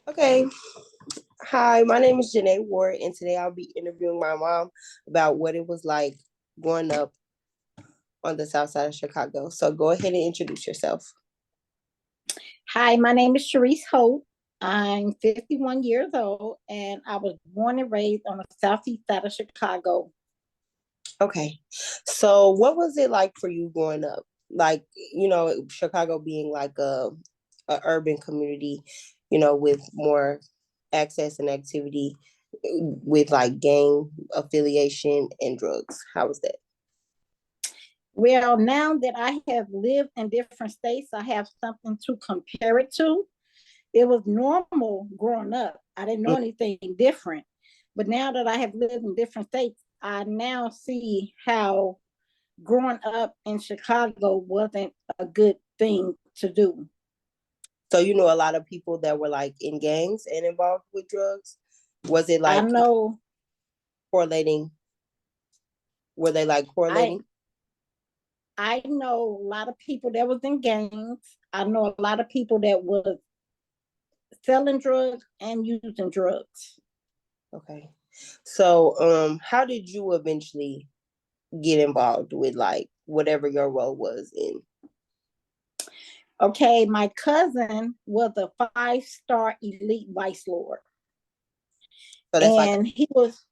Okay. Hi, my name is Jenae Ward, and today I'll be interviewing my mom about what it was like growing up on the south side of Chicago. So go ahead and introduce yourself. Hi, my name is Sharice Holt. I'm 51 years old and I was born and raised on the southeast side of Chicago. Okay. So what was it like for you growing up? Like, Chicago being like a urban community, with more access and activity with like gang affiliation and drugs. How was that? Well, now that I have lived in different states, I have something to compare it to. It was normal growing up. I didn't know anything different. But now that I have lived in different states, I now see how growing up in Chicago wasn't a good thing to do. So you know a lot of people that were like in gangs and involved with drugs. Was it I like know correlating? Were they like I correlating? I know a lot of people that was in gangs. I know a lot of people that was selling drugs and using drugs. Okay. So how did you eventually get involved with like whatever your role was in? Okay, my cousin was a five-star elite vice lord. So that's like And he was,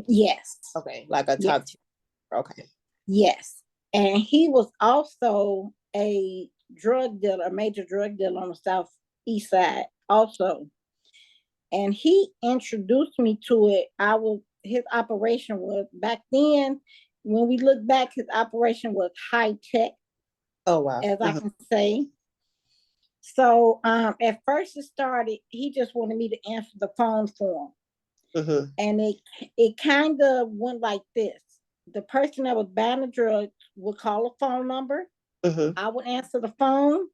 yes, okay, like a top yes, tier. Okay. yes. And he was also a drug dealer, a major drug dealer on the southeast side also. And he introduced me to it. I was his operation was back then. When we look back, his operation was high tech, Oh wow. as I can say. So at first it started, he just wanted me to answer the phone for him. Mm-hmm. And it kind of went like this. The person that was buying the drugs would call a phone number. Mm-hmm. I would answer the phone.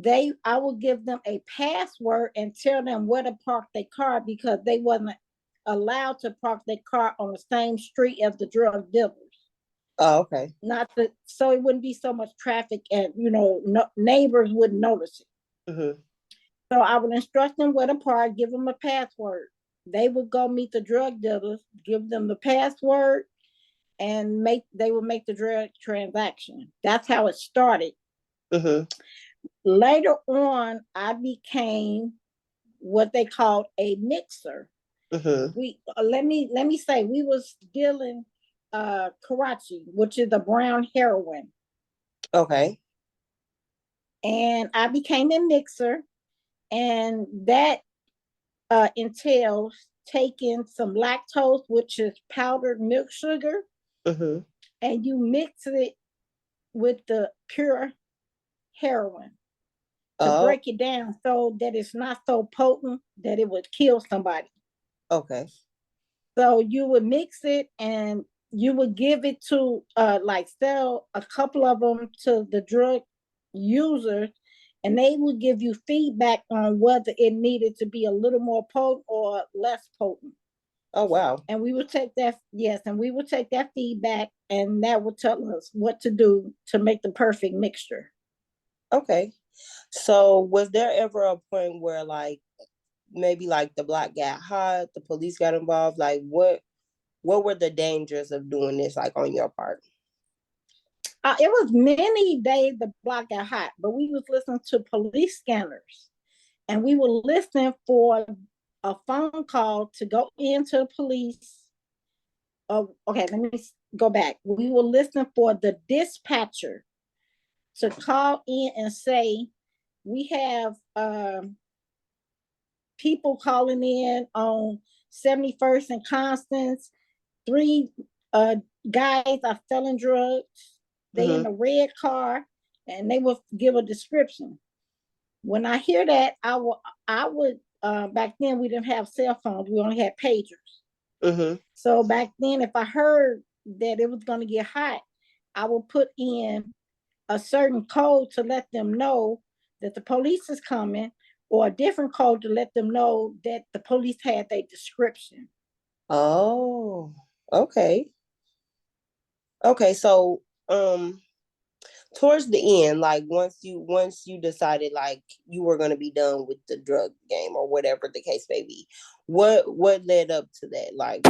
I would give them a password and tell them where to park their car because they wasn't allowed to park their car on the same street as the drug dealers. Oh, okay. Not that so it wouldn't be so much traffic and no, neighbors wouldn't notice it. Mm-hmm. So I would instruct them where to park, give them a password. They would go meet the drug dealers, give them the password, and they would make the drug transaction. That's how it started. Mm-hmm. Later on, I became what they called a mixer. Mm-hmm. Let me say we was dealing Karachi, which is a brown heroin, Okay. and I became a mixer, and that entails taking some lactose, which is powdered milk sugar, Mm-hmm. and you mix it with the pure heroin to Oh, break it down so that it's not so potent that it would kill somebody. okay. So you would mix it and you would give it to like sell a couple of them to the drug users, and they would give you feedback on whether it needed to be a little more potent or less potent. Oh wow. And we would take that, yes, and we would take that feedback and that would tell us what to do to make the perfect mixture. Okay. So was there ever a point where like maybe like the block got hot, the police got involved? Like what were the dangers of doing this like on your part? It was many days the block got hot, but we was listening to police scanners, and we were listening for a phone call to go into the police. Okay, let me go back. We were listening for the dispatcher to call in and say we have people calling in on 71st and Constance. Three uh, guys are selling drugs. They in Mm-hmm. a red car, and they will give a description. When I hear that, I would back then we didn't have cell phones. We only had pagers. Mm-hmm. So back then, if I heard that it was going to get hot, I would put in a certain code to let them know that the police is coming, or a different code to let them know that the police had their description. Oh, okay. Okay, so um towards the end, like once you decided like you were gonna be done with the drug game or whatever the case may be, what led up to that? Like,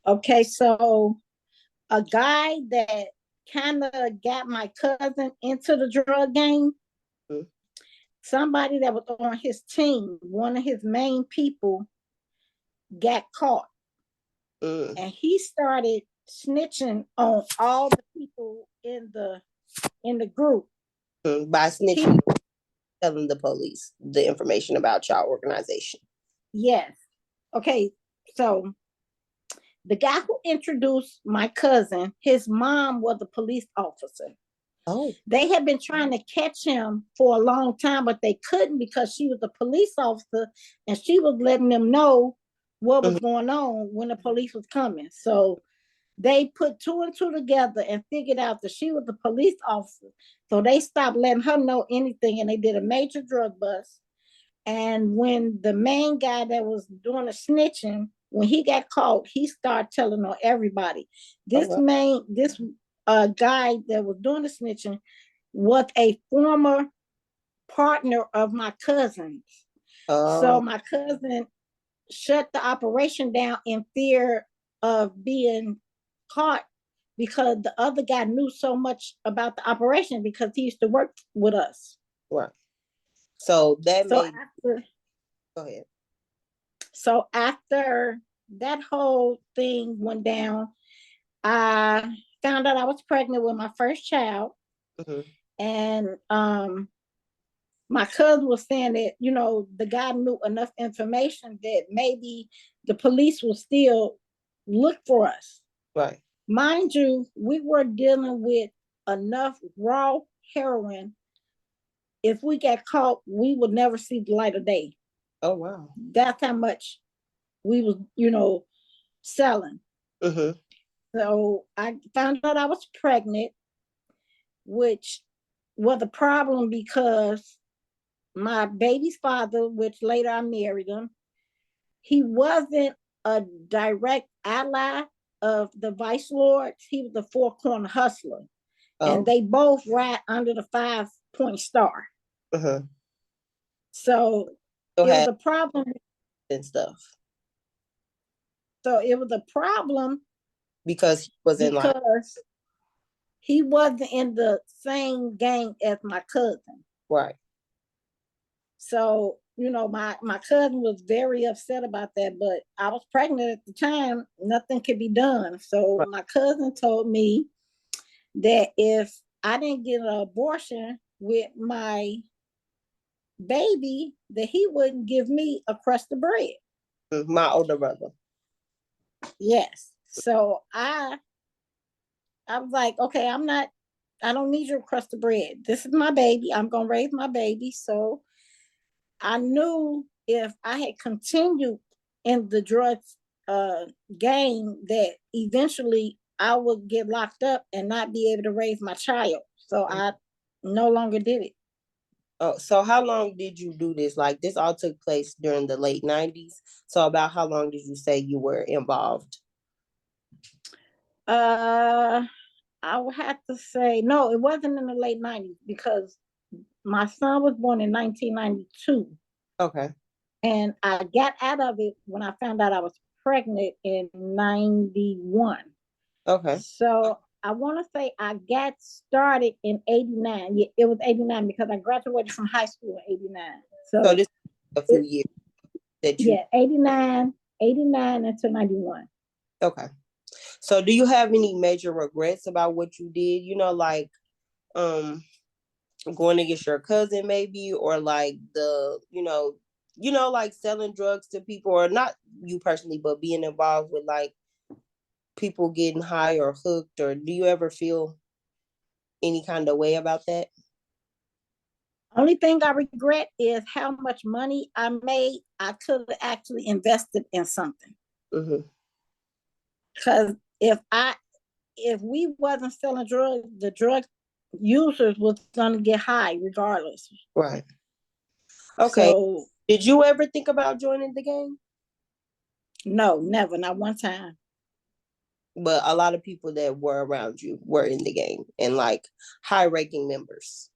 Okay, so a guy that kind of got my cousin into the drug game, mm, somebody that was on his team, one of his main people, got caught, mm, and he started snitching on all the people in the group. by He snitching, telling the police the information about y'all organization. Yes. Okay, so the guy who introduced my cousin, his mom was a police officer. Oh, They had been trying to catch him for a long time, but they couldn't because she was a police officer and she was letting them know what was mhm. going on when the police was coming. So they put two and two together and figured out that she was a police officer. So they stopped letting her know anything and they did a major drug bust. And when the main guy that was doing the snitching, when he got caught, he started telling on everybody. Oh This well. main, this guy that was doing the snitching was a former partner of my cousin's. So Oh, my cousin shut the operation down in fear of being caught because the other guy knew so much about the operation because he used to work with us. right. So that So made. after Go ahead. So after that whole thing went down, I found out I was pregnant with my first child, Hmm. and my cousin was saying that the guy knew enough information that maybe the police will still look for us. Right. Mind you, we were dealing with enough raw heroin. If we got caught, we would never see the light of day. Oh wow. That's how much we was, selling. Hmm. So I found out I was pregnant, which was a problem because my baby's father, which later I married him, he wasn't a direct ally of the vice lords. He was the four corner hustler. And Oh. they both ride under the 5 point star. Uh-huh. So Still it was had a problem. and stuff So it was a problem because he was in like because he wasn't in the same gang as my cousin. right. So, my cousin was very upset about that, but I was pregnant at the time, nothing could be done. So Right. my cousin told me that if I didn't get an abortion with my baby, that he wouldn't give me a crust of bread. My older brother. Yes. So I was like, okay, I don't need your crust of bread. This is my baby. I'm gonna raise my baby. So I knew if I had continued in the drugs game, that eventually I would get locked up and not be able to raise my child. So I no longer did it. Oh, so how long did you do this? Like this all took place during the late 90s. So about how long did you say you were involved? Uh, I would have to say no, it wasn't in the late 90s because my son was born in 1992. Okay. And I got out of it when I found out I was pregnant in 91. Okay. So I want to say I got started in 89. Yeah, it was 89 because I graduated from high school in 89. So So this a few it, years that you yeah, 89 until 91. okay. So do you have any major regrets about what you did? Like um going against your cousin maybe or like like selling drugs to people or not you personally, but being involved with like people getting high or hooked, or do you ever feel any kind of way about that? Only thing I regret is how much money I made. I could have actually invested in something. Mm-hmm. Because if we wasn't selling drugs, the drug users was gonna get high regardless. Right. Okay. So Did you ever think about joining the gang? no, never, not one time. but a lot of people that were around you were in the gang and like high-ranking members.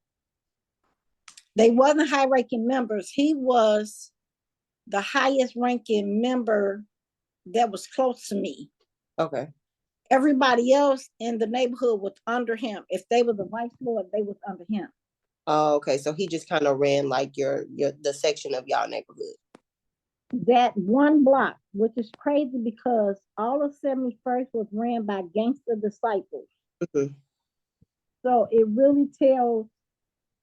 They wasn't high-ranking members. He was the highest ranking member that was close to me. Okay. Everybody else in the neighborhood was under him. If they was a vice lord, they was under him. Oh, okay. So he just kind of ran like your the section of y'all neighborhood. That one block, which is crazy because all of 71st was ran by gangster disciples. Mm-hmm. So it really tells,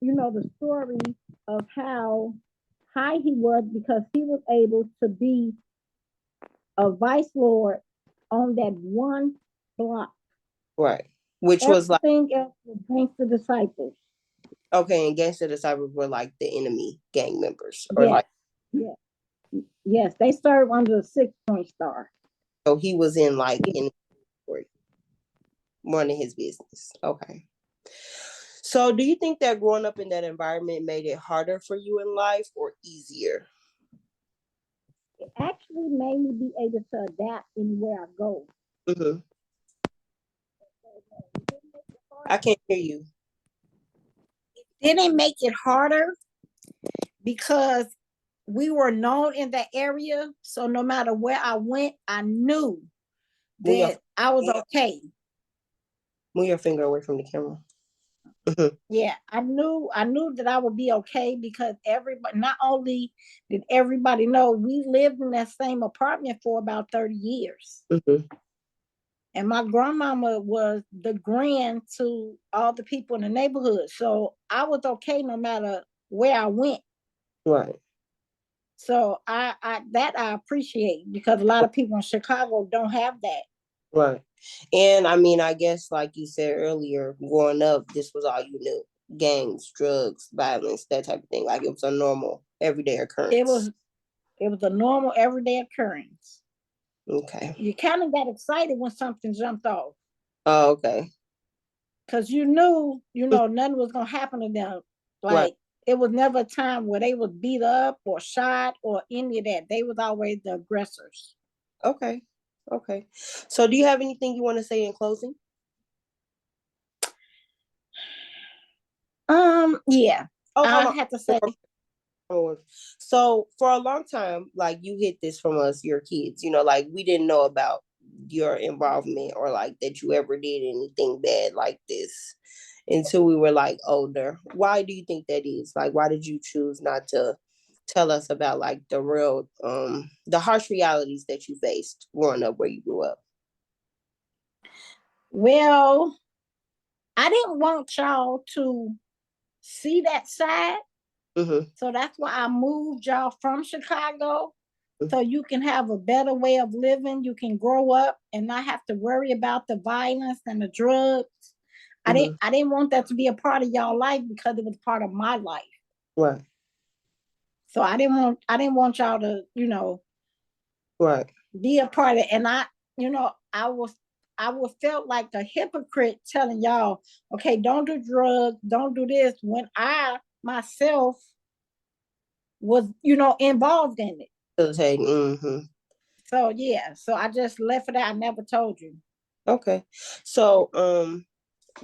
the story of how high he was because he was able to be a vice lord on that one block. Right. Which was like, everything else was gangster disciples. okay, and gangster disciples were like the enemy gang members, or Yes, like, yes, yes. They served under the 6-point star. so he was in like in running his business. Okay. So do you think that growing up in that environment made it harder for you in life or easier? It actually made me be able to adapt anywhere I go. Mm-hmm. I can't hear you. It didn't make it harder because we were known in that area. So no matter where I went, I knew that I was okay. Move your finger away from the camera. Mm-hmm. Yeah, I knew that I would be okay because everybody, not only did everybody know, we lived in that same apartment for about 30 years. Mm-hmm. And my grandmama was the grand to all the people in the neighborhood. So I was okay no matter where I went. Right. So I appreciate because a lot of people in Chicago don't have that. Right. And I mean, I guess like you said earlier, growing up, this was all you knew. Gangs, drugs, violence, that type of thing. Like it was a normal everyday It occurrence. was it was a normal everyday occurrence. Okay. You kind of got excited when something jumped off. Oh, okay. Because you knew, nothing was gonna happen to them. Right. Like it was never a time where they was beat up or shot or any of that. They was always the aggressors. Okay. Okay. So do you have anything you want to say in closing? Yeah. Oh, I hold on. have to say, So for a long time, like you hid this from us, your kids, like we didn't know about your involvement or like that you ever did anything bad like this until we were like older. Why do you think that is? Like, why did you choose not to tell us about like the real, the harsh realities that you faced growing up where you grew up? well, I didn't want y'all to see that side. Mm-hmm. So that's why I moved y'all from Chicago. So you can have a better way of living. You can grow up and not have to worry about the violence and the drugs. Mm-hmm. I didn't want that to be a part of y'all life because it was part of my life. Right. So I didn't want y'all to, Right. be a part of it. And I was felt like a hypocrite telling y'all, okay, don't do drugs, don't do this when I myself was, involved in it. Mm-hmm. So yeah, so I just left it out. I never told you. Okay. So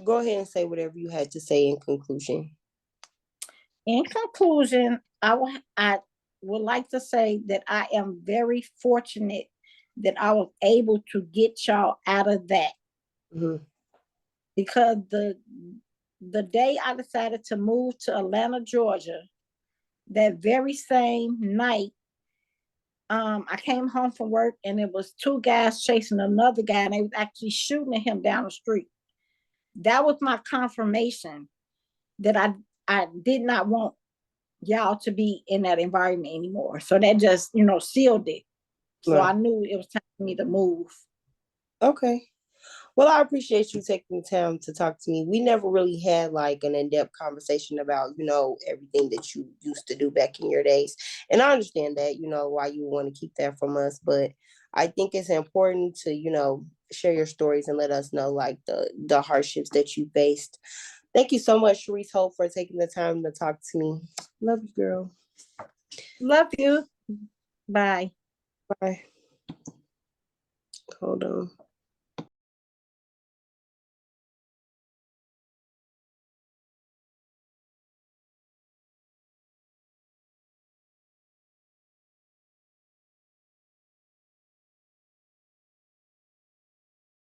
go ahead and say whatever you had to say in conclusion. In conclusion, I would like to say that I am very fortunate that I was able to get y'all out of that. Mm-hmm. Because the day I decided to move to Atlanta, Georgia, that very same night, I came home from work and it was two guys chasing another guy and they was actually shooting at him down the street. That was my confirmation that I did not want y'all to be in that environment anymore. So that just, sealed it. So Right. I knew it was time for me to move. Okay. Well, I appreciate you taking the time to talk to me. We never really had like an in-depth conversation about, everything that you used to do back in your days. And I understand that, why you want to keep that from us. But I think it's important to, share your stories and let us know like the hardships that you faced. Thank you so much, Sharice Hope, for taking the time to talk to me. Love you, girl. Love you. Bye. Bye. Hold on.